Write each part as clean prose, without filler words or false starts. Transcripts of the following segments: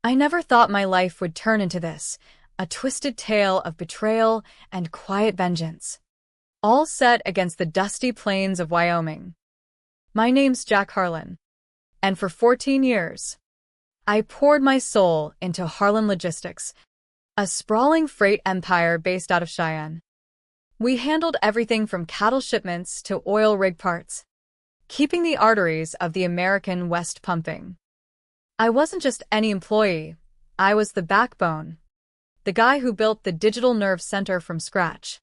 I never thought my life would turn into this, a twisted tale of betrayal and quiet vengeance, all set against the dusty plains of Wyoming. My name's Jack Harlan, and for 14 years, I poured my soul into Harlan Logistics, a sprawling freight empire based out of Cheyenne. We handled everything from cattle shipments to oil rig parts, keeping the arteries of the American West pumping. I wasn't just any employee, I was the backbone, the guy who built the digital nerve center from scratch.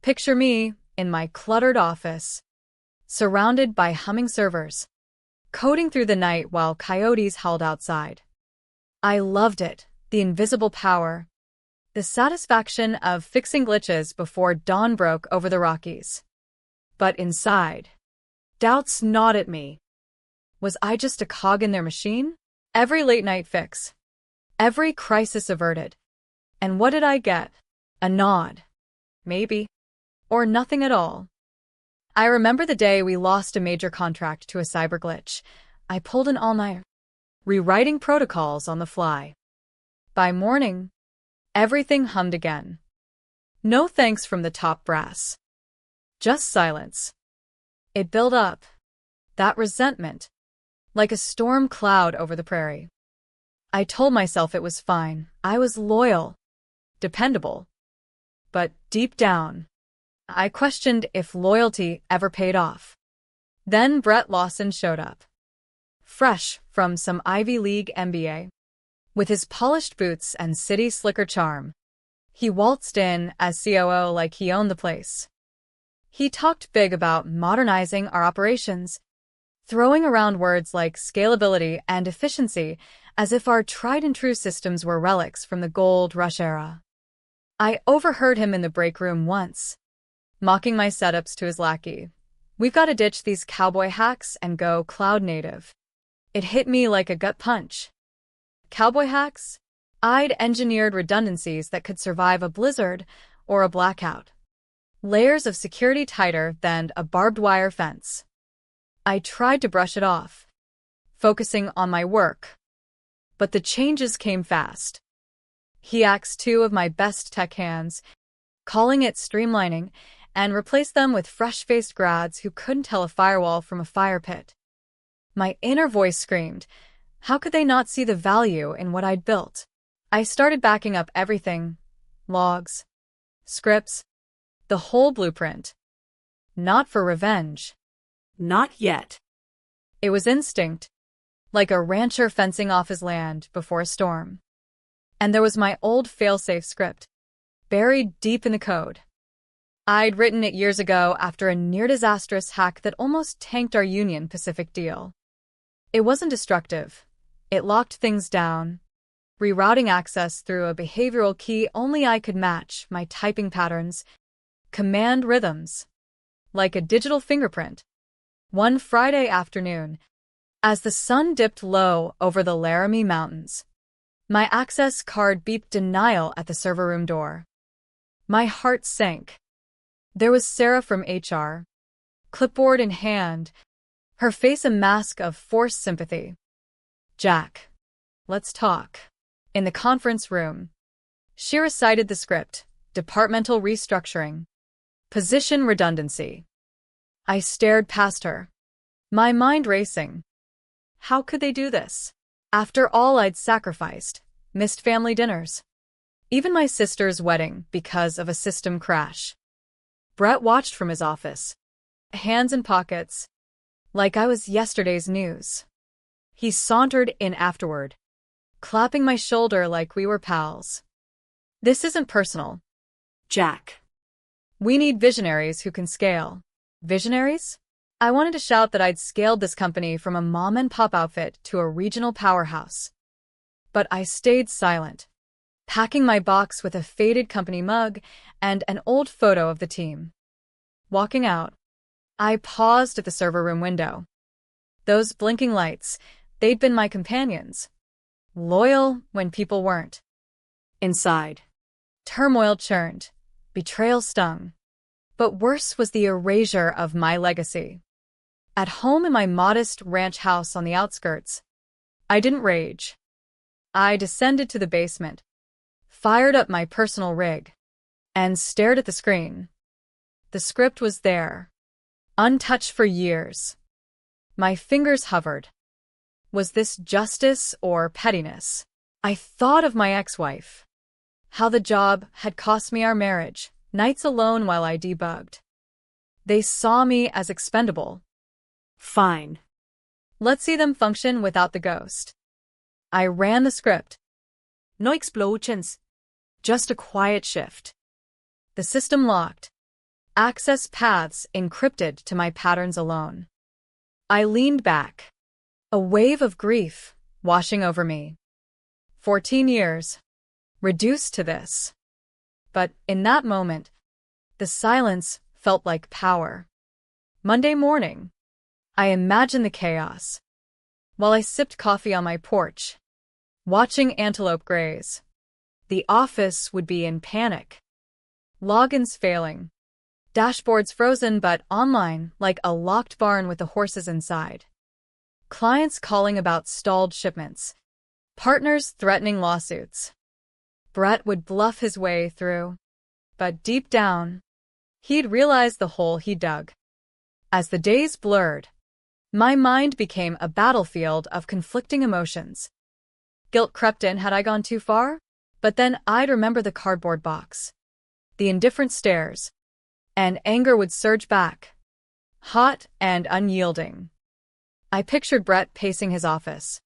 Picture me in my cluttered office, surrounded by humming servers, coding through the night while coyotes howled outside. I loved it, the invisible power, the satisfaction of fixing glitches before dawn broke over the Rockies. But inside, doubts gnawed at me. Was I just a cog in their machine? Every late-night fix, every crisis averted. And what did I get? A nod. Maybe. Or nothing at all. I remember the day we lost a major contract to a cyber glitch. I pulled an all-nighter, rewriting protocols on the fly. By morning, everything hummed again. No thanks from the top brass. Just silence. It built up, that resentment, like a storm cloud over the prairie. I told myself it was fine. I was loyal, dependable. But deep down, I questioned if loyalty ever paid off. Then Brett Lawson showed up, fresh from some Ivy League MBA. With his polished boots and city slicker charm, he waltzed in as COO like he owned the place. He talked big about modernizing our operations, throwing around words like scalability and efficiency as if our tried-and-true systems were relics from the gold rush era. I overheard him in the break room once, mocking my setups to his lackey. We've got to ditch these cowboy hacks and go cloud native. It hit me like a gut punch. Cowboy hacks? I'd engineered redundancies that could survive a blizzard or a blackout. Layers of security tighter than a barbed wire fence. I tried to brush it off, focusing on my work. But the changes came fast. He axed two of my best tech hands, calling it streamlining, and replaced them with fresh-faced grads who couldn't tell a firewall from a fire pit. My inner voice screamed, how could they not see the value in what I'd built? I started backing up everything, logs, scripts, the whole blueprint. Not for revenge. Not yet. It was instinct, like a rancher fencing off his land before a storm. And there was my old failsafe script, buried deep in the code. I'd written it years ago after a near-disastrous hack that almost tanked our Union Pacific deal. It wasn't destructive. It locked things down, rerouting access through a behavioral key only I could match, my typing patterns, command rhythms, like a digital fingerprint. One Friday afternoon, as the sun dipped low over the Laramie Mountains, my access card beeped denial at the server room door. My heart sank. There was Sarah from HR, clipboard in hand, her face a mask of forced sympathy. Jack, let's talk. In the conference room, she recited the script, departmental restructuring, position redundancy. I stared past her, my mind racing. How could they do this? After all I'd sacrificed, missed family dinners, even my sister's wedding because of a system crash. Brett watched from his office, hands in pockets, like I was yesterday's news. He sauntered in afterward, clapping my shoulder like we were pals. This isn't personal, Jack. We need visionaries who can scale. Visionaries? I wanted to shout that I'd scaled this company from a mom-and-pop outfit to a regional powerhouse. But I stayed silent, packing my box with a faded company mug and an old photo of the team. Walking out, I paused at the server room window. Those blinking lights, they'd been my companions. Loyal when people weren't. Inside, turmoil churned, betrayal stung. But worse was the erasure of my legacy. At home in my modest ranch house on the outskirts, I didn't rage. I descended to the basement, fired up my personal rig, and stared at the screen. The script was there, untouched for years. My fingers hovered. Was this justice or pettiness? I thought of my ex-wife. How the job had cost me our marriage, nights alone while I debugged. They saw me as expendable. Fine. Let's see them function without the ghost. I ran the script. No explosions. Just a quiet shift. The system locked. Access paths encrypted to my patterns alone. I leaned back. A wave of grief washing over me. 14 years. Reduced to this. But in that moment, the silence felt like power. Monday morning, I imagined the chaos. While I sipped coffee on my porch, watching antelope graze, the office would be in panic. Logins failing. Dashboards frozen but online like a locked barn with the horses inside. Clients calling about stalled shipments. Partners threatening lawsuits. Brett would bluff his way through. But deep down, he'd realized the hole he dug. As the days blurred, my mind became a battlefield of conflicting emotions. Guilt crept in had I gone too far, but then I'd remember the cardboard box, the indifferent stares, and anger would surge back, hot and unyielding. I pictured Brett pacing his office,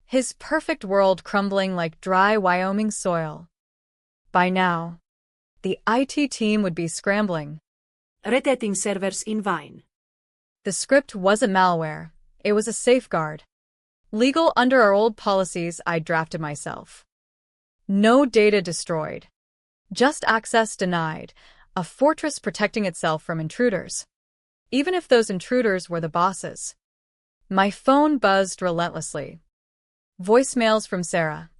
his perfect world crumbling like dry Wyoming soil. By now, the IT team would be scrambling. Resetting servers in Vine. The script wasn't malware, it was a safeguard. Legal under our old policies I'd drafted myself. No data destroyed. Just access denied, a fortress protecting itself from intruders. Even if those intruders were the bosses. My phone buzzed relentlessly. Voicemails from Sarah.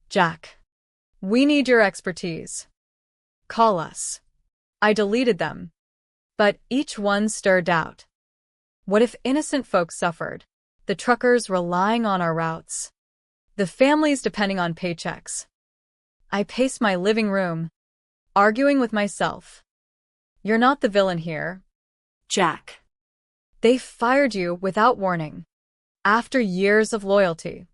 Jack. We need your expertise. Call us. I deleted them. But each one stirred doubt. What if innocent folks suffered? The truckers relying on our routes. The families depending on paychecks. I paced my living room, arguing with myself. You're not the villain here. Jack. They fired you without warning. After years of loyalty.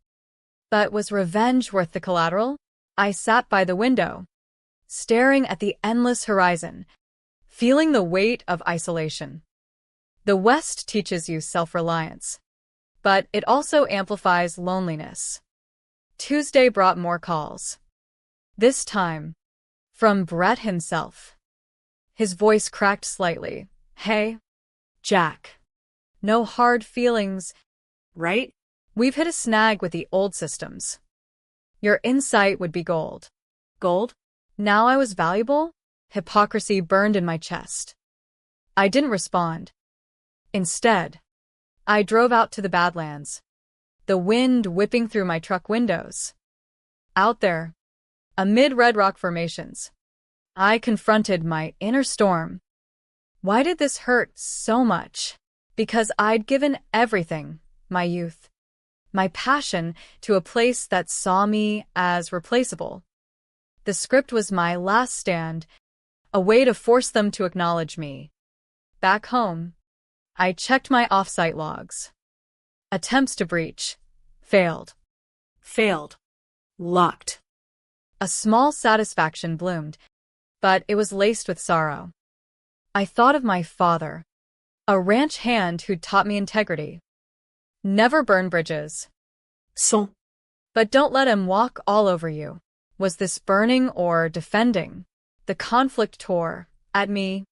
But was revenge worth the collateral? I sat by the window, staring at the endless horizon, feeling the weight of isolation. The West teaches you self-reliance, but it also amplifies loneliness. Tuesday brought more calls. This time, from Brett himself. His voice cracked slightly. Hey, Jack. No hard feelings, right? We've hit a snag with the old systems. Your insight would be gold. Gold? Now I was valuable? Hypocrisy burned in my chest. I didn't respond. Instead, I drove out to the Badlands, the wind whipping through my truck windows. Out there, amid red rock formations, I confronted my inner storm. Why did this hurt so much? Because I'd given everything, my youth, my passion, to a place that saw me as replaceable. The script was my last stand, a way to force them to acknowledge me. Back home, I checked my off-site logs. Attempts to breach. Failed. Failed. Locked. A small satisfaction bloomed, but it was laced with sorrow. I thought of my father, a ranch hand who'd taught me integrity. Never burn bridges. But don't let him walk all over you. Was this burning or defending? The conflict tore at me,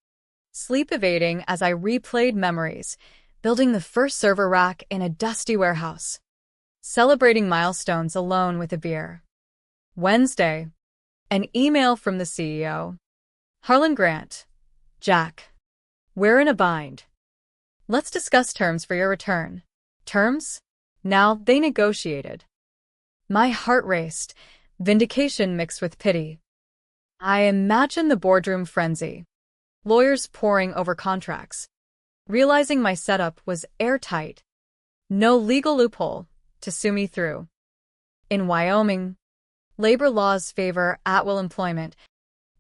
sleep evading as I replayed memories, building the first server rack in a dusty warehouse, celebrating milestones alone with a beer. Wednesday, an email from the CEO. Harlan Grant. Jack. We're in a bind. Let's discuss terms for your return. Terms? Now they negotiated. My heart raced, vindication mixed with pity. I imagined the boardroom frenzy. Lawyers poring over contracts, realizing my setup was airtight. No legal loophole to sue me through. In Wyoming, Labor laws favor at-will employment,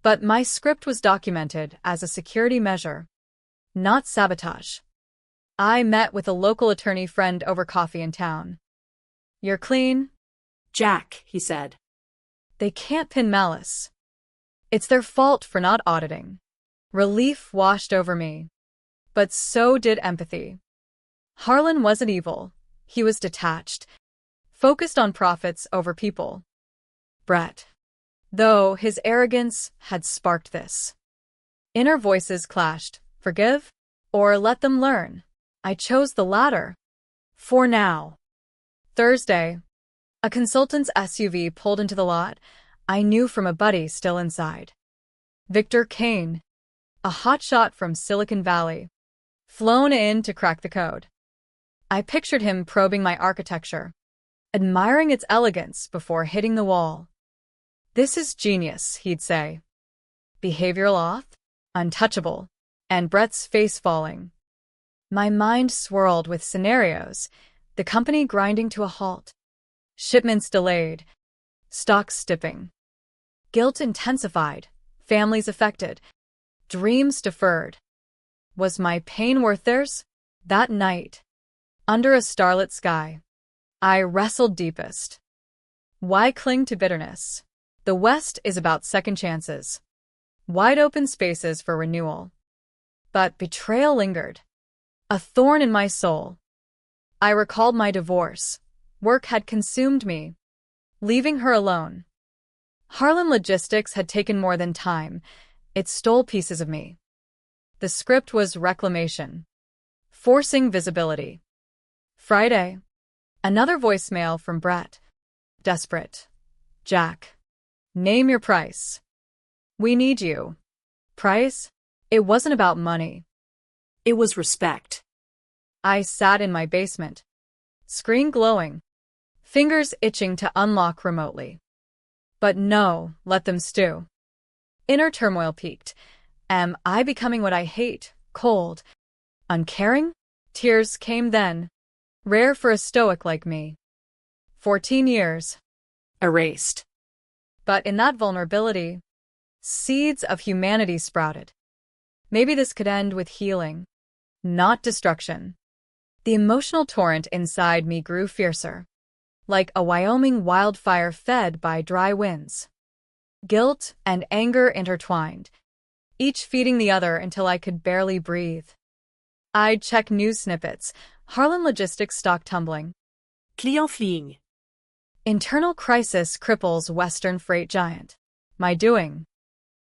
but my script was documented as a security measure, not sabotage. I met with a local attorney friend over coffee in town. "You're clean?" Jack, he said. They can't pin malice. It's their fault for not auditing. Relief washed over me. But so did empathy. Harlan wasn't evil. He was detached, focused on profits over people. Brett, though his arrogance had sparked this. Inner voices clashed. Forgive? Or let them learn? I chose the latter. For now. Thursday. A consultant's SUV pulled into the lot. I knew from a buddy still inside. Victor Kane, a hotshot from Silicon Valley, flown in to crack the code. I pictured him probing my architecture, admiring its elegance before hitting the wall. "This is genius," he'd say. Behavioral off, untouchable, and Brett's face falling. My mind swirled with scenarios, the company grinding to a halt, shipments delayed, stocks dipping. Guilt intensified, families affected, dreams deferred. Was my pain worth theirs? That night, under a starlit sky, I wrestled deepest. Why cling to bitterness? The West is about second chances, wide open spaces for renewal. But betrayal lingered, a thorn in my soul. I recalled my divorce. Work had consumed me, leaving her alone. Harlan Logistics had taken more than time. It stole pieces of me. The script was reclamation, forcing visibility. Friday. Another voicemail from Brett. Desperate. "Jack. Name your price. We need you." Price? It wasn't about money. It was respect. I sat in my basement, screen glowing, fingers itching to unlock remotely. But no, let them stew. Inner turmoil peaked. Am I becoming what I hate? Cold? Uncaring? Tears came then, rare for a stoic like me. 14 years. Erased. But in that vulnerability, seeds of humanity sprouted. Maybe this could end with healing, not destruction. The emotional torrent inside me grew fiercer, like a Wyoming wildfire fed by dry winds. Guilt and anger intertwined, each feeding the other until I could barely breathe. I'd check news snippets. Harlan Logistics stock tumbling. Client fleeing. Internal crisis cripples Western freight giant. My doing.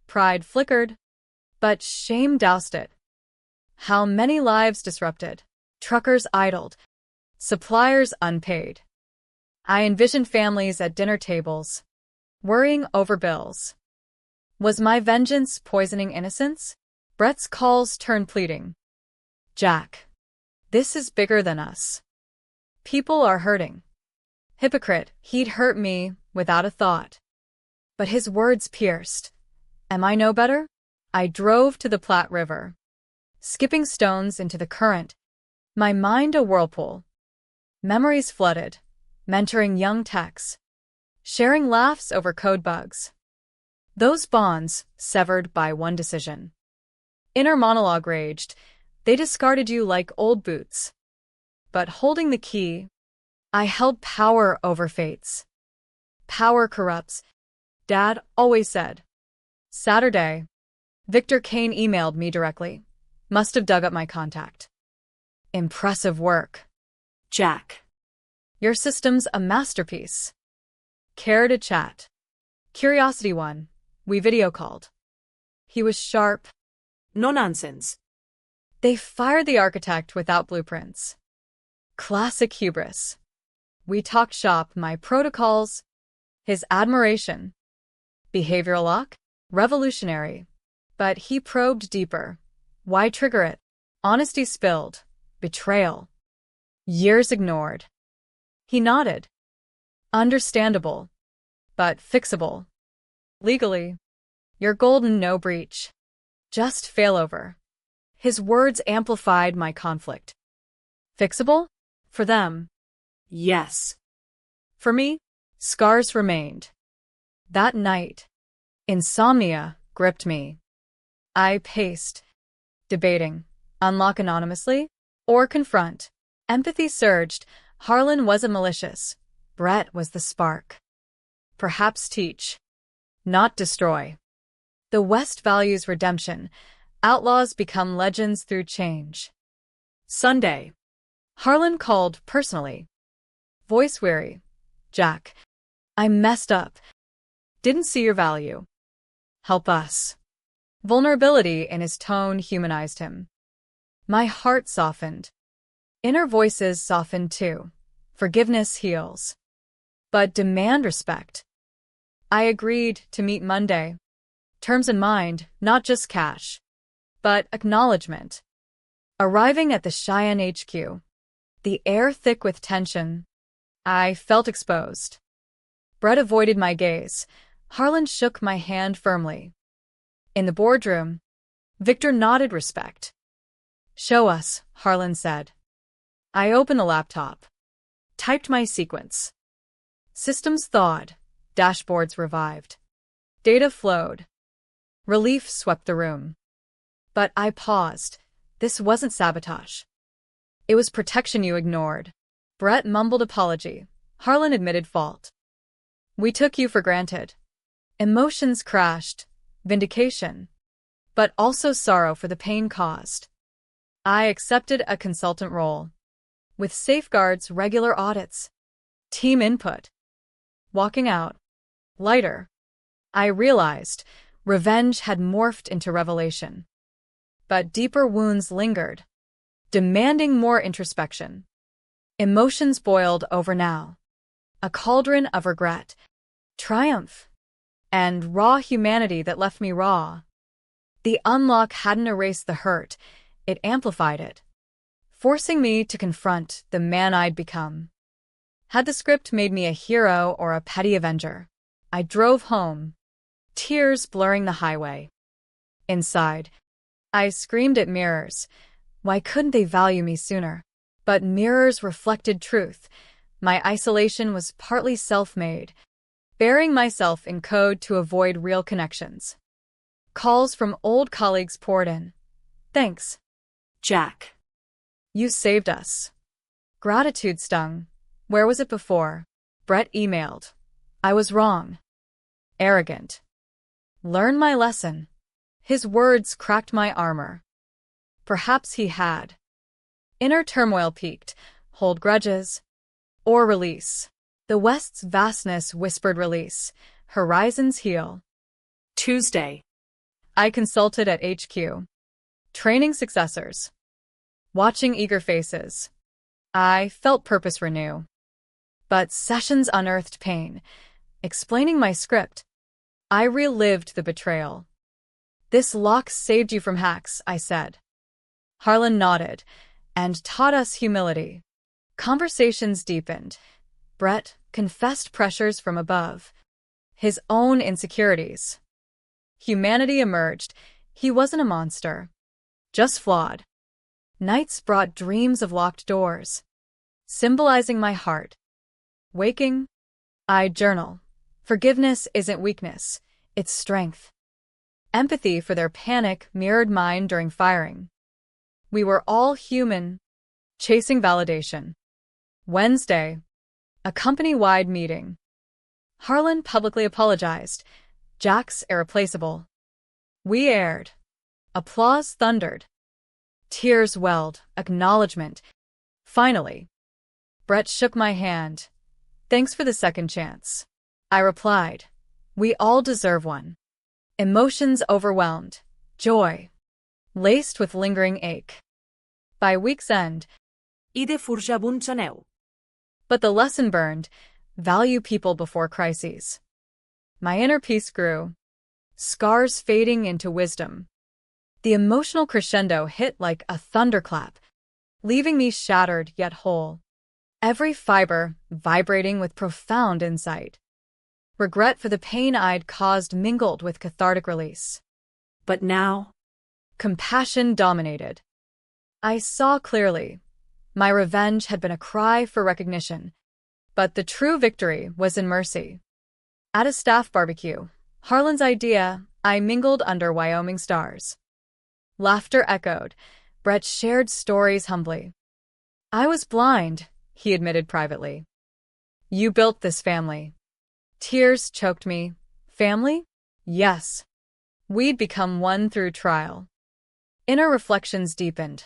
Pride flickered, but shame doused it. How many lives disrupted, truckers idled, suppliers unpaid. I envisioned families at dinner tables, worrying over bills. Was my vengeance poisoning innocence? Brett's calls turned pleading. "Jack, this is bigger than us. People are hurting." Hypocrite, he'd hurt me without a thought. But his words pierced. Am I no better? I drove to the Platte River, skipping stones into the current, my mind a whirlpool. Memories flooded, mentoring young techs, sharing laughs over code bugs. Those bonds severed by one decision. Inner monologue raged. They discarded you like old boots. But holding the key, I held power over fates. Power corrupts, Dad always said. Saturday. Victor Kane emailed me directly. Must have dug up my contact. Impressive work. Jack. Your system's a masterpiece. Care to chat? Curiosity one. We video called. He was sharp. No nonsense. They fired the architect without blueprints. Classic hubris. We talked shop, my protocols, his admiration. Behavioral lock? Revolutionary. But he probed deeper. Why trigger it? Honesty spilled. Betrayal. Years ignored. He nodded. Understandable. But fixable. Legally. You're golden, no breach. Just failover. His words amplified my conflict. Fixable? For them. Yes. For me, scars remained. That night, insomnia gripped me. I paced, debating, unlock anonymously or confront. Empathy surged. Harlan wasn't malicious. Brett was the spark. Perhaps teach, not destroy. The West values redemption. Outlaws become legends through change. Sunday. Harlan called personally. Voice weary. Jack, I messed up. Didn't see your value. Help us. Vulnerability in his tone humanized him. My heart softened. Inner voices softened too. Forgiveness heals. But demand respect. I agreed to meet Monday. Terms in mind, not just cash, but acknowledgement. Arriving at the Cheyenne HQ, the air thick with tension, I felt exposed. Brett avoided my gaze. Harlan shook my hand firmly. In the boardroom, Victor nodded respect. Show us, Harlan said. I opened the laptop, typed my sequence. Systems thawed, dashboards revived. Data flowed. Relief swept the room. But I paused. This wasn't sabotage. It was protection you ignored. Brett mumbled apology. Harlan admitted fault. We took you for granted. Emotions crashed. Vindication. But also sorrow for the pain caused. I accepted a consultant role. With safeguards, regular audits. Team input. Walking out. Lighter. I realized revenge had morphed into revelation. But deeper wounds lingered, demanding more introspection. Emotions boiled over now. A cauldron of regret, triumph, and raw humanity that left me raw. The unlock hadn't erased the hurt, it amplified it, forcing me to confront the man I'd become. Had the script made me a hero or a petty avenger? I drove home, tears blurring the highway. Inside, I screamed at mirrors. Why couldn't they value me sooner? But mirrors reflected truth. My isolation was partly self-made, burying myself in code to avoid real connections. Calls from old colleagues poured in. Thanks, Jack. you saved us. Gratitude stung. Where was it before? Brett emailed. I was wrong. Arrogant. Learn my lesson. His words cracked my armor. Perhaps he had. Inner turmoil peaked. Hold grudges. Or release. The West's vastness whispered release. Horizons heal. Tuesday. I consulted at HQ. Training successors. Watching eager faces. I felt purpose renew. But sessions unearthed pain. Explaining my script, I relived the betrayal. This lock saved you from hacks, I said. Harlan nodded, and taught us humility. Conversations deepened. Brett confessed pressures from above. His own insecurities. Humanity emerged. He wasn't a monster. Just flawed. Nights brought dreams of locked doors, symbolizing my heart. Waking, I journal. Forgiveness isn't weakness, it's strength. Empathy for their panic mirrored mine during firing. We were all human, chasing validation. Wednesday, a company-wide meeting. Harlan publicly apologized. Jack's irreplaceable. We aired. Applause thundered. Tears welled, acknowledgement. Finally, Brett shook my hand. Thanks for the second chance. I replied. We all deserve one. Emotions overwhelmed. Joy. Laced with lingering ache. By week's end. I de forjar bunts aneu. But the lesson burned. Value people before crises. My inner peace grew. Scars fading into wisdom. The emotional crescendo hit like a thunderclap, leaving me shattered yet whole. Every fiber vibrating with profound insight. Regret for the pain I'd caused mingled with cathartic release. But now, compassion dominated. I saw clearly. My revenge had been a cry for recognition, but the true victory was in mercy. At a staff barbecue, Harlan's idea, I mingled under Wyoming stars. Laughter echoed. Brett shared stories humbly. I was blind, he admitted privately. You built this family. Tears choked me. Family? Yes. We'd become one through trial. Inner reflections deepened.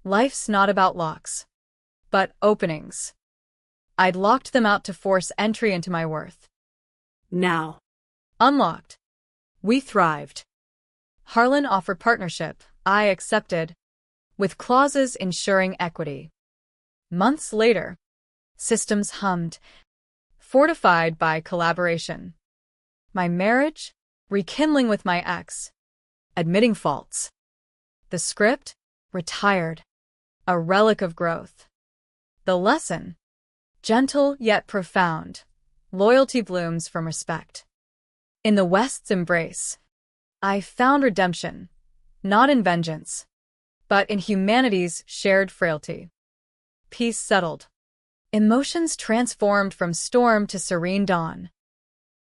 Life's not about locks, but openings. I'd locked them out to force entry into my worth. Now. Unlocked. We thrived. Harlan offered partnership. I accepted, with clauses ensuring equity. Months later, systems hummed, fortified by collaboration. My marriage, rekindling with my ex, admitting faults. The script, retired, a relic of growth. The lesson, gentle yet profound, loyalty blooms from respect. In the West's embrace, I found redemption, not in vengeance, but in humanity's shared frailty. Peace settled. Emotions transformed from storm to serene dawn.